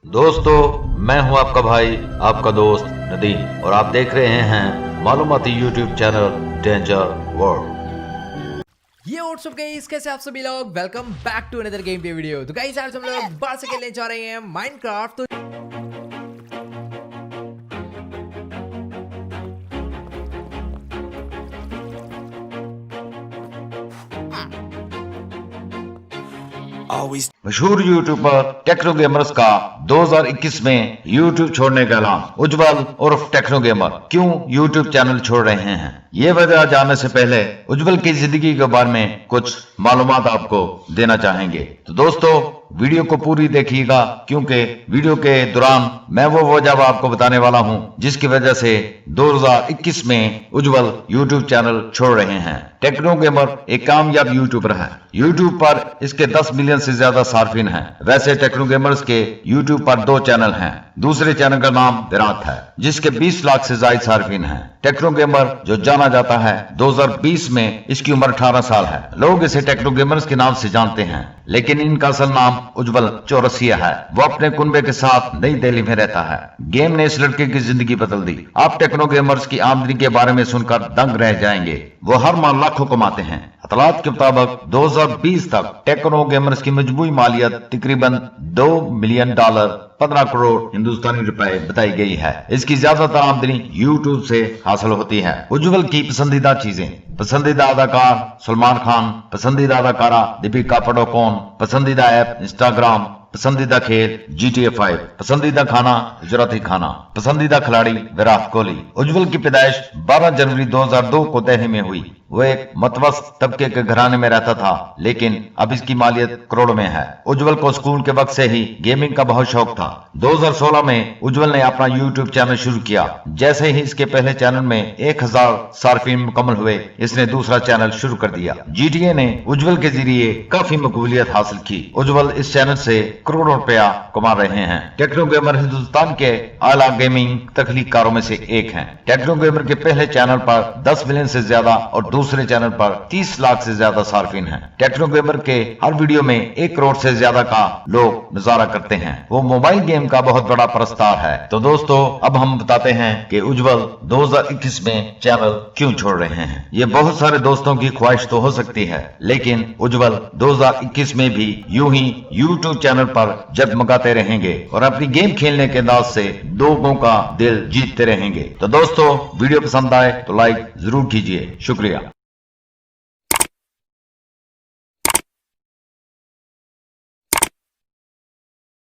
दोस्तों, मैं हूं आपका भाई, आपका दोस्त नदीम, और आप देख रहे हैं मालूमाती यूट्यूब चैनल डेंजर वर्ल्ड। ये व्हाट्सअप गाइस, कैसे आप सभी लोग। Welcome back to another game play video. तो गाइस आज हम लोग बाहर से खेलने जा रहे हैं माइनक्राफ्ट। तो मशहूर यूट्यूबर टेक्नो गेमर्स का 2021 में यूट्यूब छोड़ने का ऐलान। उज्जवल उर्फ टेक्नो गेमर क्यों यूट्यूब चैनल छोड़ रहे हैं, ये वजह जानने से पहले उज्जवल की जिंदगी के बारे में कुछ मालूमात आपको देना चाहेंगे। तो दोस्तों, वीडियो को पूरी देखिएगा, क्योंकि वीडियो के दौरान मैं वो वजह आपको बताने वाला हूं जिसकी वजह से 2021 में उज्जवल यूट्यूब चैनल छोड़ रहे हैं। टेक्नो गेमर एक कामयाब यूट्यूबर है। यूट्यूब पर इसके 10 मिलियन से ज्यादा सार्फिन हैं। वैसे टेक्नो गेमर्स के यूट्यूब पर 2 चैनल हैं। दूसरे चैनल का नाम विराट है, जिसके 20 लाख से ज्यादा सार्फिन हैं। टेक्नो गेमर जो जाना जाता है, 2020 में इसकी उम्र 18 साल है। लोग इसे टेक्नो गेमर्स के नाम से जानते हैं, लेकिन इनका असल नाम उज्जवल चौरसिया है। वो अपने कुनबे के साथ नई दिल्ली में रहता है। गेम ने इस लड़के की जिंदगी बदल दी। आप टेक्नो गेमर्स की आमदनी के बारे में सुनकर दंग रह जाएंगे। वो हर माह लाखों कमाते हैं। अतलात के मुताबिक 2020 तक टेक्नो गेमर्स की मजबूरी मालियत तकरीबन $2 मिलियन 15 करोड़ हिंदुस्तानी रुपए बताई गई है। इसकी ज्यादातर आमदनी यूट्यूब से हासिल होती है। उज्जवल की पसंदीदा चीजें: पसंदीदा अदाकार सलमान खान, पसंदीदा अदाकारा दीपिका पादुकोण, पसंदीदा ऐप इंस्टाग्राम, पसंदीदा खेल GTA 5, पसंदीदा खाना गुजराती खाना, पसंदीदा खिलाड़ी विराट कोहली। उज्जवल की पैदाइश 12 जनवरी 2002 को दिल्ली में हुई। वो एक मतवस्त तबके के घराने में रहता था, लेकिन अब इसकी मालियत करोड़ में है। उज्जवल को स्कूल के वक्त से ही गेमिंग का बहुत शौक था। 2016 में उज्जवल ने अपना यूट्यूब चैनल शुरू किया। जैसे ही इसके पहले चैनल में 1000 सार्फिन मुकम्मल हुए, इसने दूसरा चैनल शुरू कर दिया। GTA ने उज्जवल के जरिए काफी मकबूलियत हासिल की। उज्जवल इस चैनल से करोड़ों रुपया कमा रहे हैं। टेक्नो गेमर हिंदुस्तान के आला गेमिंग तख्लीकारों में से एक हैं। टेक्नो गेमर के पहले चैनल पर 10 मिलियन से ज्यादा और दूसरे चैनल पर 30 लाख से ज्यादा सार्फिन हैं। टेक्नो गेमर के हर वीडियो में 1 करोड़ से ज्यादा का लोग नजारा करते हैं। वो मोबाइल गेम का बहुत बड़ा प्रस्तार है। तो दोस्तों, अब हम बताते हैं कि उज्जवल 2021 में चैनल क्यों छोड़ रहे हैं। ये बहुत सारे दोस्तों की ख्वाहिश तो हो सकती है, लेकिन उज्जवल 2021 में भी यूं ही यूट्यूब चैनल पर जगमगाते रहेंगे और अपनी गेम खेलने के अंदाज से लोगों का दिल जीतते रहेंगे। तो दोस्तों, वीडियो पसंद आए तो लाइक जरूर कीजिए। शुक्रिया।